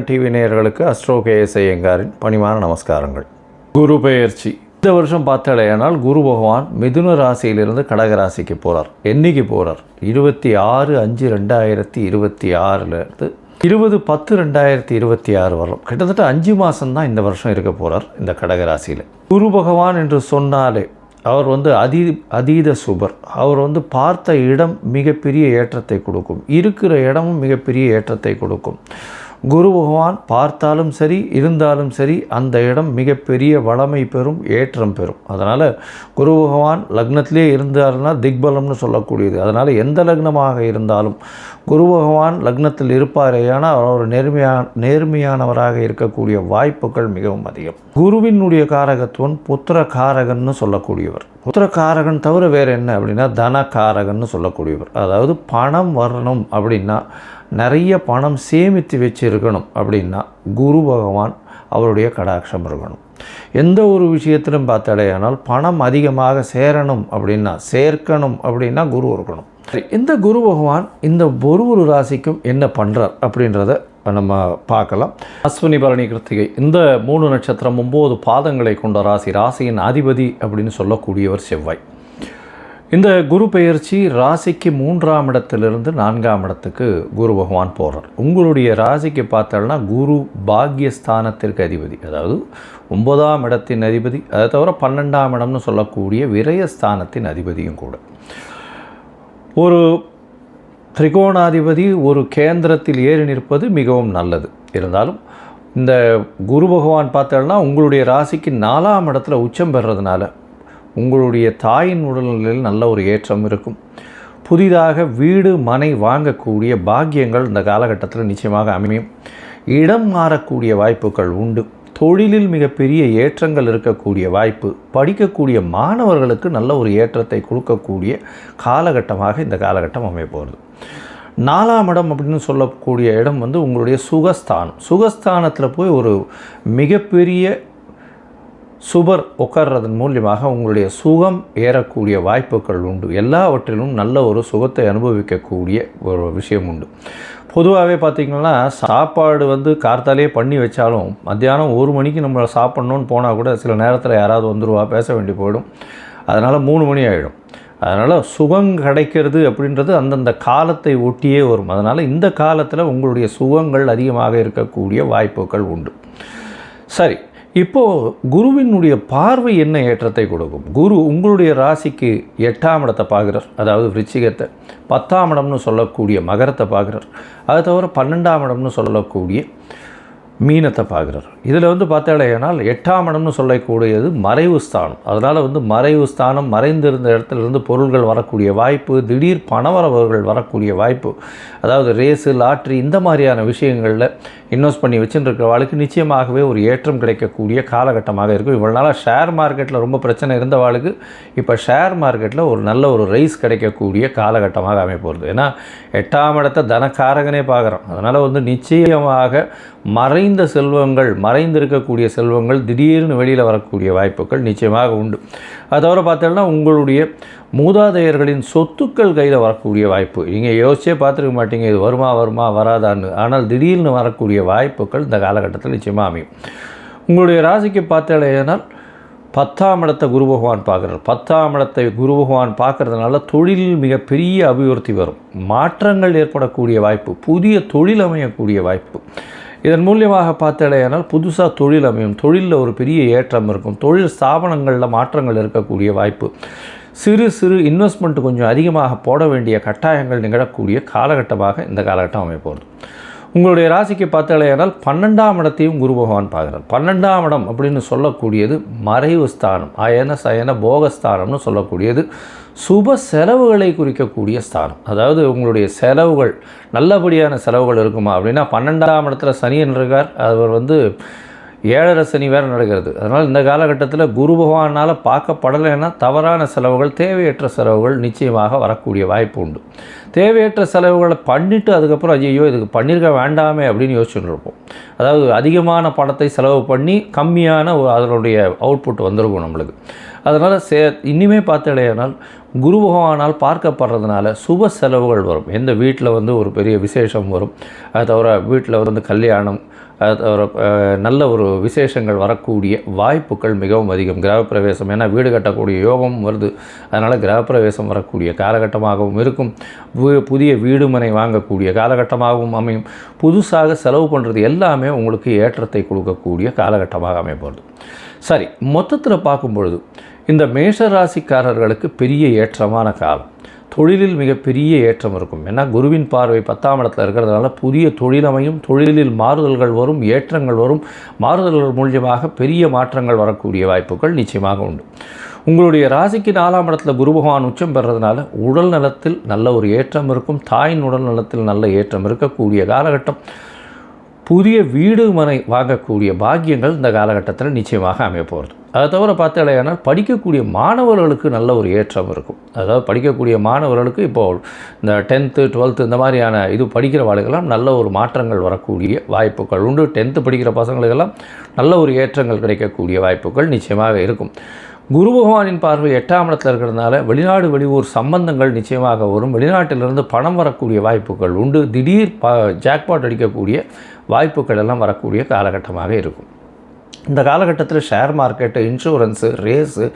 TV நேயர்களுக்கு astro KS ஐயங்காரின் பணிவான நமஸ்காரங்கள். குரு பெயர்ச்சி இந்த வருஷம் பார்த்தாலேயானால் குரு பகவான் மிதுன ராசியிலிருந்து கடக ராசிக்கு போகிறார். என்னைக்கு போகிறார்? 26/5/2026 20/10/2026 வரலாம். கிட்டத்தட்ட 5 மாதம்தான் இந்த வருஷம் இருக்க போகிறார் இந்த கடக ராசியில். குரு பகவான் என்று சொன்னாலே அவர் அதீத சுபர். அவர் பார்த்த இடம் மிகப்பெரிய ஏற்றத்தை கொடுக்கும், இருக்கிற இடமும் மிகப்பெரிய ஏற்றத்தை கொடுக்கும். குரு பகவான் பார்த்தாலும் சரி இருந்தாலும் சரி அந்த இடம் மிகப்பெரிய வளமை பெறும், ஏற்றம் பெறும். அதனால் குரு பகவான் லக்னத்திலே இருந்தார்னா திக்பலம்னு சொல்லக்கூடியது. அதனால் எந்த லக்னமாக இருந்தாலும் குரு பகவான் லக்னத்தில் இருப்பாரேயான அவர் நேர்மையானவராக இருக்கக்கூடிய வாய்ப்புகள் மிகவும் அதிகம். குருவினுடைய காரகத்துவன் புத்திர காரகன்னு சொல்லக்கூடியவர். புத்திர காரகன் தவிர வேறு என்ன அப்படின்னா தன காரகன்னு சொல்லக்கூடியவர். அதாவது பணம் வரணும் அப்படின்னா, நிறைய பணம் சேமித்து வச்சுருக்கணும் அப்படின்னா குரு பகவான் அவருடைய கடாட்சம் இருக்கணும். எந்த ஒரு விஷயத்திலும் பார்த்தாலேயானால் பணம் அதிகமாக சேர்க்கணும் அப்படின்னா குரு இருக்கணும். இந்த குரு பகவான் இந்த ஒரு ராசிக்கும் என்ன பண்ணுறார் அப்படின்றத நம்ம பார்க்கலாம். அஸ்வினி பரணி கிருத்திகை இந்த 3 நட்சத்திரம் 9 பாதங்களை கொண்ட ராசியின் அதிபதி அப்படின்னு சொல்லக்கூடியவர் செவ்வாய். இந்த குரு பெயர்ச்சி ராசிக்கு 3ஆம் இடத்திலிருந்து 4ஆம் இடத்துக்கு குரு பகவான் போகிறார். உங்களுடைய ராசிக்கு பார்த்தோம்னா குரு பாக்யஸ்தானத்திற்கு அதிபதி, அதாவது 9ஆம் இடத்தின் அதிபதி. அதை தவிர 12ஆம் இடம்னு சொல்லக்கூடிய விரயஸ்தானத்தின் அதிபதியும் கூட. ஒரு திரிகோணாதிபதி ஒரு கேந்திரத்தில் ஏறி நிற்பது மிகவும் நல்லது. இருந்தாலும் இந்த குரு பகவான் பார்த்தோம்னா உங்களுடைய ராசிக்கு 4ஆம் இடத்துல உச்சம் பெறுறதுனால உங்களுடைய தாயின் உடல்நிலையில் நல்ல ஒரு ஏற்றம் இருக்கும். புதிதாக வீடு மனை வாங்கக்கூடிய பாக்கியங்கள் இந்த காலகட்டத்தில் நிச்சயமாக அமையும். இடம் மாறக்கூடிய வாய்ப்புகள் உண்டு. தொழிலில் மிகப்பெரிய ஏற்றங்கள் இருக்கக்கூடிய வாய்ப்பு. படிக்கக்கூடிய மாணவர்களுக்கு நல்ல ஒரு ஏற்றத்தை கொடுக்கக்கூடிய காலகட்டமாக இந்த காலகட்டம் அமைய போகிறது. 4ஆம் இடம் அப்படின்னு சொல்லக்கூடிய இடம் உங்களுடைய சுகஸ்தானம். சுகஸ்தானத்தில் போய் ஒரு மிகப்பெரிய சுபர் உட்கார்றதன் மூலியமாக உங்களுடைய சுகம் ஏறக்கூடிய வாய்ப்புகள் உண்டு. எல்லாவற்றிலும் நல்ல ஒரு சுகத்தை அனுபவிக்கக்கூடிய ஒரு விஷயம் உண்டு. பொதுவாகவே பார்த்திங்கன்னா சாப்பாடு கார்த்தாலே பண்ணி வச்சாலும் மத்தியானம் 1 மணிக்கு நம்ம சாப்பிட்ணுன்னு போனால் கூட சில நேரத்தில் யாராவது வந்துடுவா, பேச வேண்டி போயிடும். அதனால் 3 மணி ஆகிடும். அதனால் சுகம் கிடைக்கிறது அப்படின்றது அந்தந்த காலத்தை ஒட்டியே வரும். அதனால் இந்த காலத்தில் உங்களுடைய சுகங்கள் அதிகமாக இருக்கக்கூடிய வாய்ப்புகள் உண்டு. சரி, இப்போது குருவினுடைய பார்வை என்ன ஏற்றத்தை கொடுக்கும்? குரு உங்களுடைய ராசிக்கு 8ஆம் இடத்தை பார்க்குறார், அதாவது விருச்சிகத்தை. 10ஆம் இடம்னு சொல்லக்கூடிய மகரத்தை பார்க்குறார். அது தவிர 12ஆம் இடம்னு சொல்லக்கூடிய மீனத்தை பார்க்குறார். இதில் பார்த்தாலேனால் 8ஆம் இடம்னு சொல்லக்கூடியது மறைவு ஸ்தானம். அதனால் மறைவு ஸ்தானம், மறைந்திருந்த இடத்துலேருந்து பொருள்கள் வரக்கூடிய வாய்ப்பு, திடீர் பணவரவுகள் வரக்கூடிய வாய்ப்பு. அதாவது ரேஸு, லாட்ரி இந்த மாதிரியான விஷயங்களில் இன்வெஸ்ட் பண்ணி வச்சுருக்கிறவாளுக்கு நிச்சயமாகவே ஒரு ஏற்றம் கிடைக்கக்கூடிய காலகட்டமாக இருக்கும். இவ்வளோ நாளாக ஷேர் மார்க்கெட்டில் ரொம்ப பிரச்சனை இருந்தவாளுக்கு இப்போ ஷேர் மார்க்கெட்டில் ஒரு நல்ல ஒரு ரைஸ் கிடைக்கக்கூடிய காலகட்டமாக அமைப்போகிறது. ஏன்னா 8ஆம் இடத்தை தனக்காரகனே பார்க்குறோம். அதனால் நிச்சயமாக மறைந்த செல்வங்கள், மறைந்திருக்கக்கூடிய செல்வங்கள் திடீர்னு வெளியில் வரக்கூடிய வாய்ப்புகள் நிச்சயமாக உண்டு. அது தவிர பார்த்தோம்னா உங்களுடைய மூதாதையர்களின் சொத்துக்கள் கையில் வரக்கூடிய வாய்ப்பு. நீங்கள் யோசிச்சே பார்த்துருக்க மாட்டீங்க இது வருமா வராதான்னு. ஆனால் திடீர்னு வரக்கூடிய வாய்ப்புகள் இந்த காலகட்டத்தில் நிச்சயமாக அமையும். உங்களுடைய ராசிக்கு பார்த்தாலேனால் 10ஆம் இடத்தை குரு பகவான் பார்க்குறார். 10ஆம் இடத்தை குரு பகவான் பார்க்குறதுனால தொழிலில் மிகப்பெரிய அபிவிருத்தி வரும், மாற்றங்கள் ஏற்படக்கூடிய வாய்ப்பு, புதிய தொழில் அமையக்கூடிய வாய்ப்பு. இதன் மூலியமாக பார்த்தாலேயானால் புதுசாக தொழில் அமையும், தொழிலில் ஒரு பெரிய ஏற்றம் இருக்கும், தொழில் ஸ்தாபனங்களில் மாற்றங்கள் இருக்கக்கூடிய வாய்ப்பு. சிறு இன்வெஸ்ட்மெண்ட் கொஞ்சம் அதிகமாக போட வேண்டிய கட்டாயங்கள் நிகழக்கூடிய காலகட்டமாக இந்த காலகட்டம் அமைப்போகிறது. உங்களுடைய ராசிக்கு பார்த்தாலேயானால் 12ஆம் இடத்தையும் குரு பகவான் பார்க்குறார். 12ஆம் இடம் அப்படின்னு சொல்லக்கூடியது மறைவு ஸ்தானம், அயன சயன போகஸ்தானம்னு சொல்லக்கூடியது சுப செலவுகளை குறிக்கக்கூடிய ஸ்தானம். அதாவது உங்களுடைய செலவுகள் நல்லபடியான செலவுகள் இருக்குமா அப்படின்னா 12ஆம் இடத்துல சனியன் இருக்கார். அவர் ஏழரை சனி வேறு நடக்கிறது. அதனால் இந்த காலகட்டத்தில் குரு பகவானால் பார்க்கப்படலைன்னா தவறான செலவுகள், தேவையற்ற செலவுகள் நிச்சயமாக வரக்கூடிய வாய்ப்பு உண்டு. தேவையற்ற செலவுகளை பண்ணிவிட்டு அதுக்கப்புறம் ஐயோ இதுக்கு பண்ணியிருக்க வேண்டாமே அப்படின்னு யோசிச்சுட்டு இருப்போம். அதாவது அதிகமான பணத்தை செலவு பண்ணி கம்மியான அதனுடைய அவுட்புட் வந்திருக்கும் நம்மளுக்கு. அதனால் இனிமே பார்த்தாலேனால் குரு பகவானால் பார்க்கப்படுறதுனால சுப செலவுகள் வரும். எந்த வீட்டில் வந்து ஒரு பெரிய விசேஷம் வரும், அது தவிர வீட்டில் வந்து கல்யாணம், அது தவிர நல்ல ஒரு விசேஷங்கள் வரக்கூடிய வாய்ப்புகள் மிகவும் அதிகம். கிரகப்பிரவேசம், ஏன்னா வீடு கட்டக்கூடிய யோகம் வருது, அதனால் கிரகப்பிரவேசம் வரக்கூடிய காலகட்டமாகவும் இருக்கும். புதிய வீடு மனை வாங்கக்கூடிய காலகட்டமாகவும் அமையும். புதுசாக செலவு பண்ணுறது எல்லாமே உங்களுக்கு ஏற்றத்தை கொடுக்கக்கூடிய காலகட்டமாக அமைப்பது. சரி, மொத்தத்தில் பார்க்கும் பொழுது இந்த மேஷ ராசிக்காரர்களுக்கு பெரிய ஏற்றமான காலம். தொழிலில் மிகப்பெரிய ஏற்றம் இருக்கும். ஏன்னா குருவின் பார்வை 10ஆம் இடத்துல இருக்கிறதுனால புதிய தொழிலமையும், தொழிலில் மாறுதல்கள் வரும், ஏற்றங்கள் வரும். மாறுதல்கள் மூலியமாக பெரிய மாற்றங்கள் வரக்கூடிய வாய்ப்புகள் நிச்சயமாக உண்டு. உங்களுடைய ராசிக்கு 4ஆம் இடத்துல குரு பகவான் உச்சம் பெறுறதுனால உடல் நலத்தில் நல்ல ஒரு ஏற்றம் இருக்கும். தாயின் உடல் நலத்தில் நல்ல ஏற்றம் இருக்கக்கூடிய காலகட்டம். புதிய வீடு மனை வாங்கக்கூடிய பாக்கியங்கள் இந்த காலகட்டத்தில் நிச்சயமாக அமைய போகிறது. அதை தவிர பார்த்தாலேயானால் படிக்கக்கூடிய மாணவர்களுக்கு நல்ல ஒரு ஏற்றம் இருக்கும். அதாவது படிக்கக்கூடிய மாணவர்களுக்கு இப்போது இந்த 10th 12th இந்த மாதிரியான இது படிக்கிற வாழ்க்கெல்லாம் நல்ல ஒரு மாற்றங்கள் வரக்கூடிய வாய்ப்புகள் உண்டு. 10th படிக்கிற பசங்களுக்கெல்லாம் நல்ல ஒரு ஏற்றங்கள் கிடைக்கக்கூடிய வாய்ப்புகள் நிச்சயமாக இருக்கும். குரு பகவானின் பார்வை 8ஆம் இடத்துல இருக்கிறதுனால வெளிநாடு வெளியூர் சம்பந்தங்கள் நிச்சயமாக வரும். வெளிநாட்டிலிருந்து பணம் வரக்கூடிய வாய்ப்புகள் உண்டு. திடீர் ஜாக்பாட் அடிக்கக்கூடிய வாய்ப்புகள் எல்லாம் வரக்கூடிய காலகட்டமாக இருக்கும். இந்த காலகட்டத்தில் share market, insurance, race,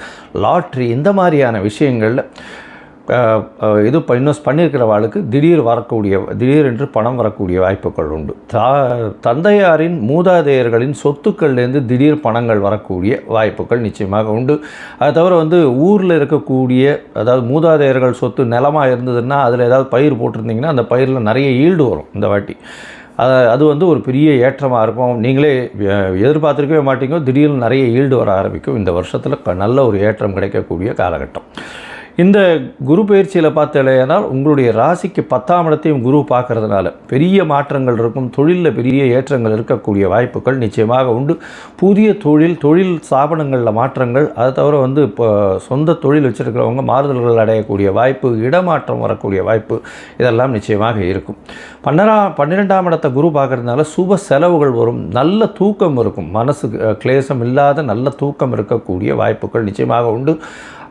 lottery இந்த மாதிரியான விஷயங்களில் இன்வெஸ்ட் பண்ணியிருக்கிறவாளுக்கு திடீரென்று பணம் வரக்கூடிய வாய்ப்புகள் உண்டு. தந்தையாரின் மூதாதையர்களின் சொத்துக்கள்லேருந்து திடீர் பணங்கள் வரக்கூடிய வாய்ப்புகள் நிச்சயமாக உண்டு. அது தவிர வந்து ஊரில் இருக்கக்கூடிய, அதாவது மூதாதையர்கள் சொத்து நிலமாக இருந்ததுன்னா அதில் ஏதாவது பயிர் போட்டிருந்தீங்கன்னா அந்த பயிரில் நிறைய ஈல்டு வரும் இந்த வாட்டி. அது வந்து ஒரு பெரிய ஏற்றமாக இருக்கும். நீங்களே எதிர்பார்த்துருக்கவே மாட்டீங்க, திடீர்னு நிறைய ஈல்டு வர ஆரம்பிக்கும். இந்த வருஷத்தில் நல்ல ஒரு ஏற்றம் கிடைக்கக்கூடிய காலகட்டம். இந்த குரு பயிற்சியில் பார்த்தாலேனால் உங்களுடைய ராசிக்கு 10ஆம் இடத்தையும் குரு பார்க்கறதுனால பெரிய மாற்றங்கள் இருக்கும். தொழிலில் பெரிய ஏற்றங்கள் இருக்கக்கூடிய வாய்ப்புகள் நிச்சயமாக உண்டு. புதிய தொழில் ஸ்தாபனங்களில் மாற்றங்கள், அதை தவிர வந்து இப்போ சொந்த தொழில் வச்சுருக்கிறவங்க மாறுதல்கள் அடையக்கூடிய வாய்ப்பு, இடமாற்றம் வரக்கூடிய வாய்ப்பு இதெல்லாம் நிச்சயமாக இருக்கும். 12ஆம் இடத்தை குரு பார்க்கறதுனால சுப செலவுகள் வரும். நல்ல தூக்கம் இருக்கும். மனசு கிளேசம் இல்லாத நல்ல தூக்கம் இருக்கக்கூடிய வாய்ப்புகள் நிச்சயமாக உண்டு.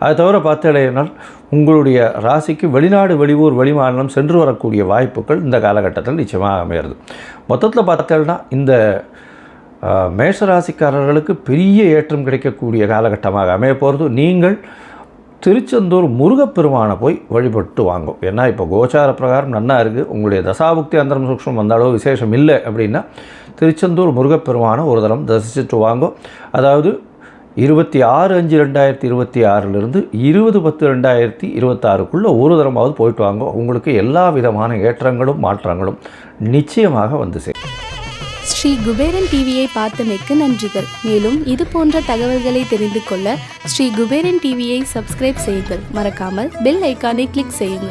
அது தவிர பார்த்தாலேனால் உங்களுடைய ராசிக்கு வெளிநாடு வெளியூர் வெளிமாநிலம் சென்று வரக்கூடிய வாய்ப்புகள் இந்த காலகட்டத்தில் நிச்சயமாக அமையிறது. மொத்தத்தில் பார்த்தேன்னா இந்த மேஷராசிக்காரர்களுக்கு பெரிய ஏற்றம் கிடைக்கக்கூடிய காலகட்டமாக அமைய போகிறது. நீங்கள் திருச்செந்தூர் முருகப்பெருமானை போய் வழிபட்டு வாங்கும். ஏன்னா இப்போ கோச்சார பிரகாரம் நன்னா இருக்குது. உங்களுடைய தசாபுக்தி அந்தரம் சூக்ஷ்மம் வந்த அளவு விசேஷம் இல்லை அப்படின்னா திருச்செந்தூர் முருகப்பெருமானை ஒரு தரம் தரிசிச்சுட்டு வாங்கும். அதாவது 26/5/2026 20/10/2026 ஒரு தரமாவது போயிட்டு வாங்க. உங்களுக்கு எல்லா விதமான ஏற்றங்களும் மாற்றங்களும் நிச்சயமாக வந்து சேரும். ஸ்ரீ குபேரன் டிவியை பார்த்தமைக்கு நன்றிகள். மேலும் இது போன்ற தகவல்களை தெரிந்து கொள்ள ஸ்ரீ குபேரன் டிவியை சப்ஸ்கிரைப் செய்யுங்கள். மறக்காமல் பெல் ஐக்கானை கிளிக் செய்யுங்கள்.